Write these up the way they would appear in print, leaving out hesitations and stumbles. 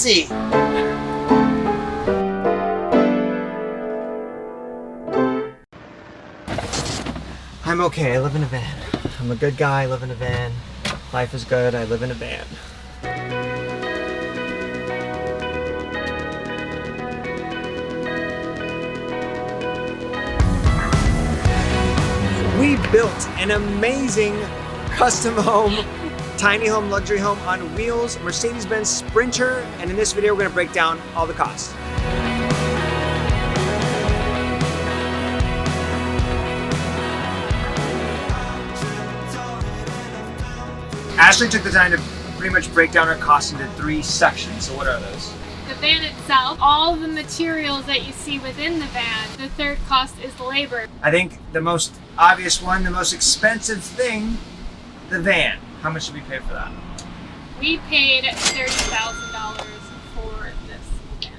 see. I'm okay, I live in a van. I'm a good guy, I live in a van. Life is good, I live in a van. We built an amazing custom home, tiny home, luxury home on wheels, Mercedes-Benz Sprinter, and in this video we're going to break down all the costs. Ashley took the time to pretty much break down our costs into 3 sections. So what are those? The van itself, all the materials that you see within the van. The third cost is labor. I think the most obvious one, the most expensive thing, the van. How much did we pay for that? We paid $30,000 for this van.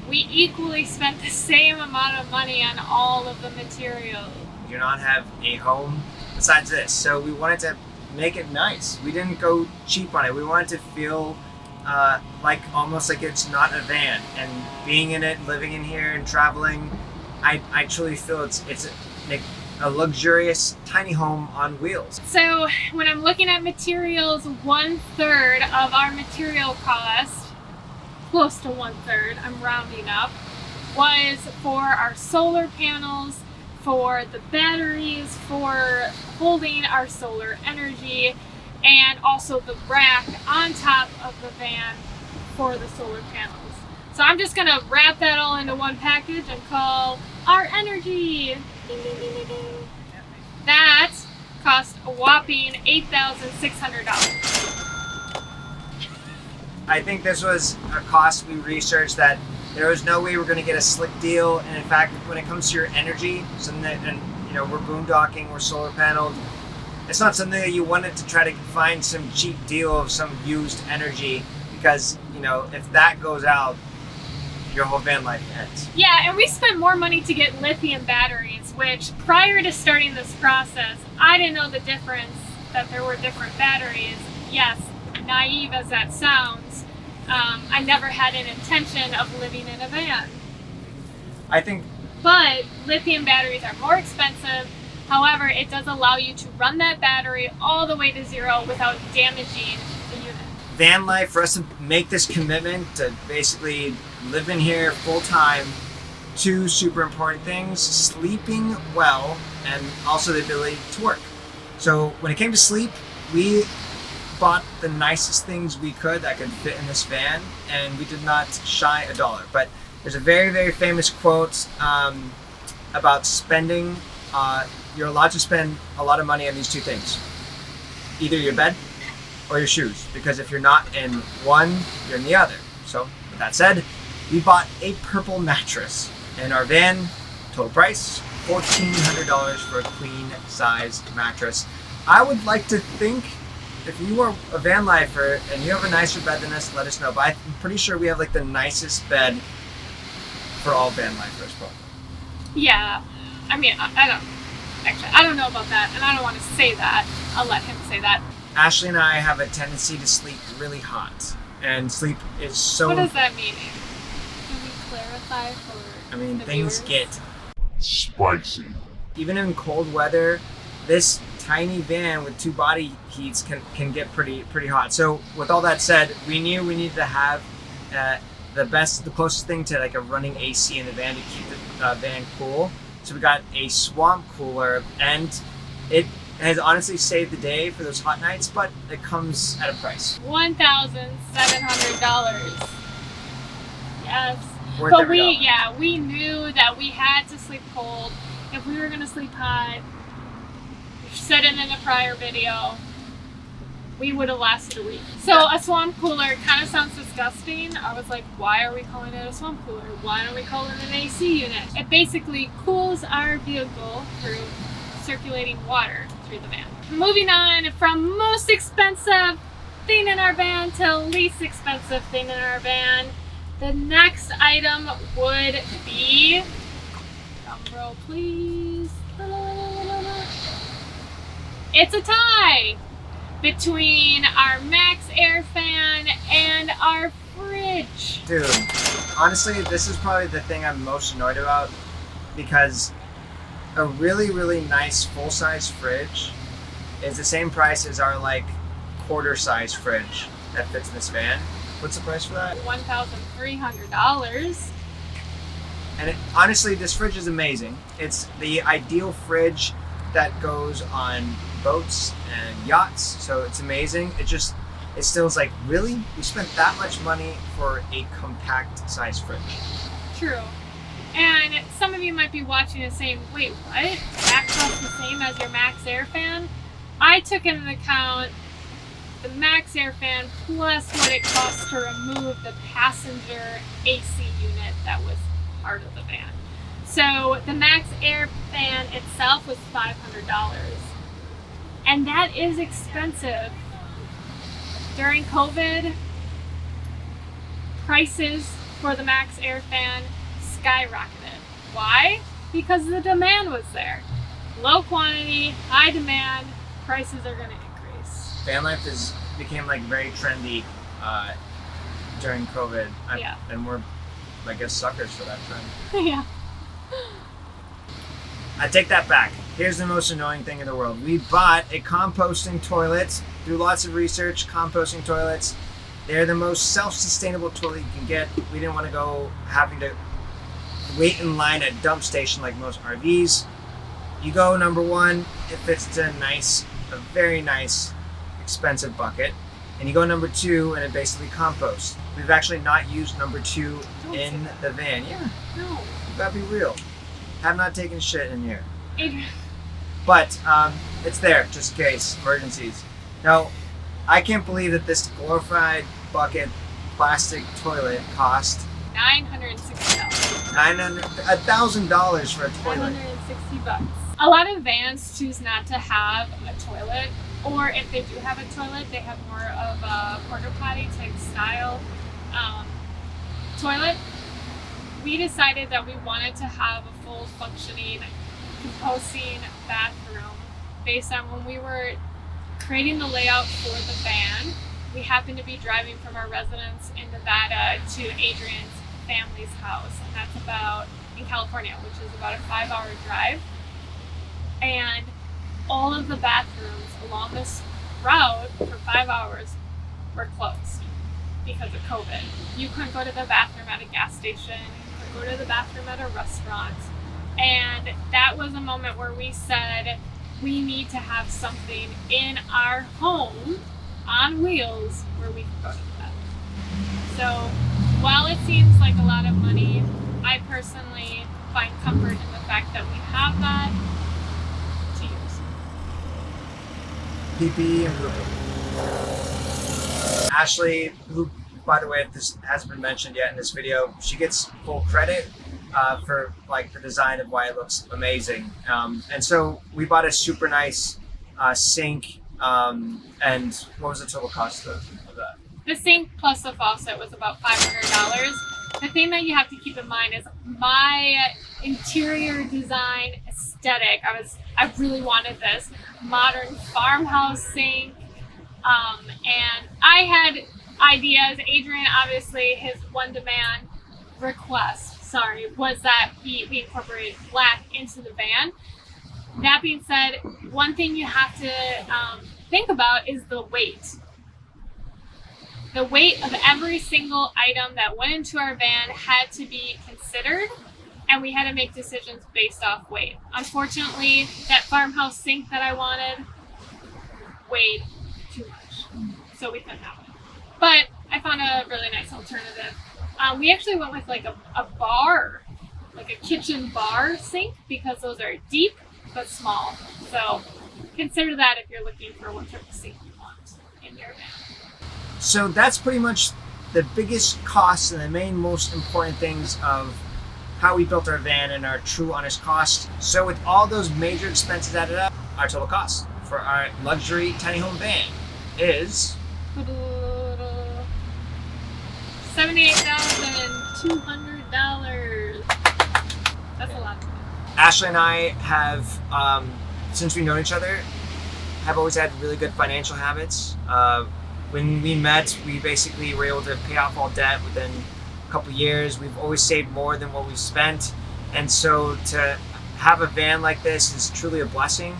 We equally spent the same amount of money on all of the materials. We do not have a home besides this, so we wanted to make it nice. We didn't go cheap on it. We wanted to feel like almost like it's not a van, and being in it, living in here and traveling, I truly feel it's a luxurious tiny home on wheels. So when I'm looking at materials, 1/3 of our material cost, close to 1/3, I'm rounding up, was for our solar panels, for the batteries, for holding our solar energy, and also the rack on top of the van for the solar panels. So I'm just gonna wrap that all into one package and call our energy. Ding, ding, ding, ding, ding. That cost a whopping $8,600. I think this was a cost we researched that there was no way we're going to get a slick deal, and in fact, when it comes to your energy, something that, and you know, we're boondocking, we're solar paneled, it's not something that you wanted to try to find some cheap deal of some used energy, because you know, if that goes out, your whole van life ends. Yeah, and we spent more money to get lithium batteries, which prior to starting this process, I didn't know the difference, that there were different batteries. Yes, naive as that sounds, I never had an intention of living in a van. But lithium batteries are more expensive. However, it does allow you to run that battery all the way to 0 without damaging the unit. Van life, for us to make this commitment to basically live in here full time, 2 super important things: sleeping well and also the ability to work. So when it came to sleep, we bought the nicest things we could that could fit in this van, and we did not shy a dollar. But there's a very, very famous quote about spending. You're allowed to spend a lot of money on these 2 things: either your bed or your shoes, because if you're not in one, you're in the other. So with that said, we bought a purple mattress in our van. Total price $1,400 for a queen size mattress. I would like to think, if you are a van lifer and you have a nicer bed than us, let us know. But I'm pretty sure we have like the nicest bed for all van lifers, probably. Yeah, I mean, I don't know about that, and I don't want to say that. I'll let him say that. Ashley and I have a tendency to sleep really hot, and sleep is so... What does that mean? Can we clarify for the things viewers? get spicy. Even in cold weather, this tiny van with 2 body heats can get pretty hot. So with all that said, we knew we needed to have the closest thing to like a running AC in the van to keep the van cool. So we got a swamp cooler, and it has honestly saved the day for those hot nights, but it comes at a price. $1,700. Yes. Worth But every dollar. we knew that we had to sleep cold. If we were gonna sleep hot, we said it in a prior video, we would have lasted a week. So a swamp cooler kind of sounds disgusting. I was like, why are we calling it a swamp cooler? Why don't we call it an AC unit? It basically cools our vehicle through circulating water through the van. Moving on from most expensive thing in our van to least expensive thing in our van, the next item would be, drum roll please, it's a tie between our Max Air fan and our fridge. fridge. Dude, honestly, this is probably the thing I'm most annoyed about, because a really, really nice full-size fridge is the same price as our like quarter-size fridge that fits in this van. What's the price for that? $1,300. And honestly, this fridge is amazing. It's the ideal fridge that goes on boats and yachts, so it's amazing. It still is like, really? We spent that much money for a compact size fridge. True. And some of you might be watching and saying, wait, what? That costs the same as your Max Air fan? I took into account the Max Air fan plus what it costs to remove the passenger AC unit that was part of the van. So the Max Air fan itself was $500. And that is expensive. During COVID, prices for the Max Air fan skyrocketed. Why? Because the demand was there. Low quantity, high demand, prices are going to increase. Van life became like very trendy during COVID. Yeah. And we're, I guess, suckers for that trend. Yeah. I take that back. Here's the most annoying thing in the world. We bought a composting toilet through lots of research. Composting toilets, they're the most self-sustainable toilet you can get. We didn't want to go having to wait in line at dump station like most RVs. You go, number one, it fits a very nice, expensive bucket. And you go number two, and it basically composts. We've actually not used number two in the van. Yeah, No. you gotta be real. Have not taken shit in here. Adrian. But it's there, just in case, emergencies. Now, I can't believe that this glorified bucket plastic toilet cost $960. $1,000 for a toilet. $960. A lot of vans choose not to have a toilet, or if they do have a toilet, they have more of a porta potty type style toilet. We decided that we wanted to have a full functioning composting bathroom based on when we were creating the layout for the van. We happened to be driving from our residence in Nevada to Adrian's family's house, and that's in California, which is about a 5-hour drive. And all of the bathrooms along this route for 5 hours were closed because of COVID. You couldn't go to the bathroom at a gas station, you couldn't go to the bathroom at a restaurant. And that was a moment where we said, we need to have something in our home on wheels where we can go to the bathroom. So while it seems like a lot of money, I personally find comfort in the fact that we have that to use. PPE and pooping. Ashley, who, by the way, if this hasn't been mentioned yet in this video, she gets full credit for like the design of why it looks amazing. And so we bought a super nice sink. And what was the total cost of that? The sink plus the faucet was about $500. The thing that you have to keep in mind is my interior design aesthetic. I really wanted this modern farmhouse sink, and I had ideas. Adrian, obviously, his one demand request, was that we incorporate black into the van. That being said, one thing you have to think about is the weight. The weight of every single item that went into our van had to be considered, and we had to make decisions based off weight. Unfortunately, that farmhouse sink that I wanted weighed too much, so we couldn't have it. But I found a really nice alternative. We actually went with like a bar, like a kitchen bar sink, because those are deep but small. So consider that if you're looking for what type of sink you want in your van. So that's pretty much the biggest costs and the main most important things of how we built our van and our true honest cost. So with all those major expenses added up, our total cost for our luxury tiny home van is $78,200. That's a lot. Ashley and I have, since we've known each other, have always had really good financial habits. When we met, we basically were able to pay off all debt within a couple years. We've always saved more than what we've spent. And so to have a van like this is truly a blessing.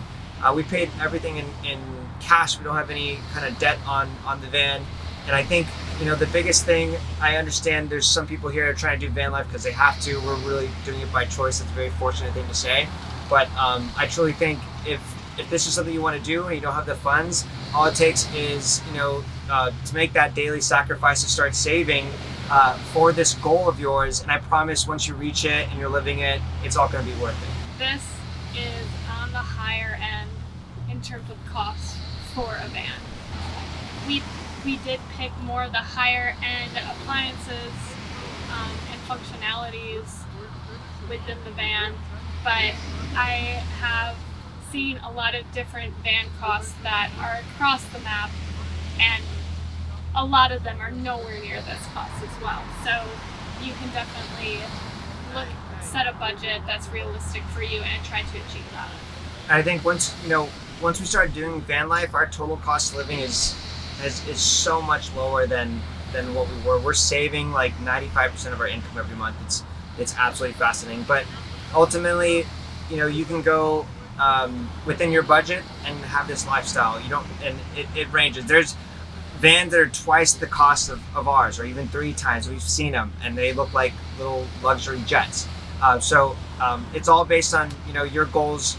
We paid everything in cash. We don't have any kind of debt on the van. And I think, the biggest thing, I understand there's some people here trying to do van life because they have to. We're really doing it by choice. It's a very fortunate thing to say. But I truly think if this is something you want to do and you don't have the funds, all it takes is, to make that daily sacrifice to start saving for this goal of yours. And I promise once you reach it and you're living it, it's all going to be worth it. This is on the higher end in terms of cost for a van. We did pick more of the higher end appliances and functionalities within the van, but I have seen a lot of different van costs that are across the map, and a lot of them are nowhere near this cost as well. So you can definitely set a budget that's realistic for you and try to achieve that. I think once we started doing van life, our total cost of living is so much lower than what we were. We're saving like 95% of our income every month. It's absolutely fascinating. But ultimately, you can go within your budget and have this lifestyle. It ranges. There's vans that are twice the cost of ours, or even 3 times. We've seen them, and they look like little luxury jets. So it's all based on your goals,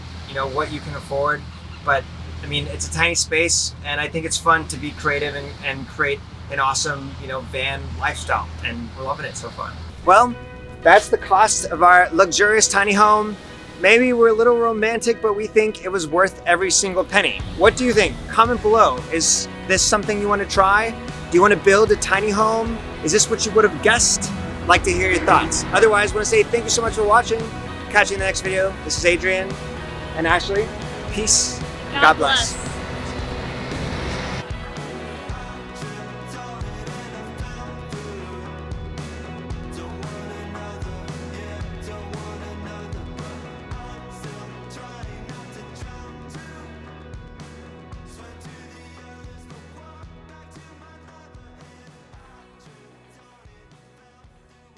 what you can afford. But I mean, it's a tiny space, and I think it's fun to be creative and create an awesome van lifestyle, and we're loving it so far. Well, that's the cost of our luxurious tiny home. Maybe we're a little romantic, but we think it was worth every single penny. What do you think? Comment below. Is this something you want to try? Do you want to build a tiny home? Is this what you would have guessed? I'd like to hear your thoughts. Otherwise, I want to say thank you so much for watching. Catch you in the next video. This is Adrian and Ashley. Peace. God bless.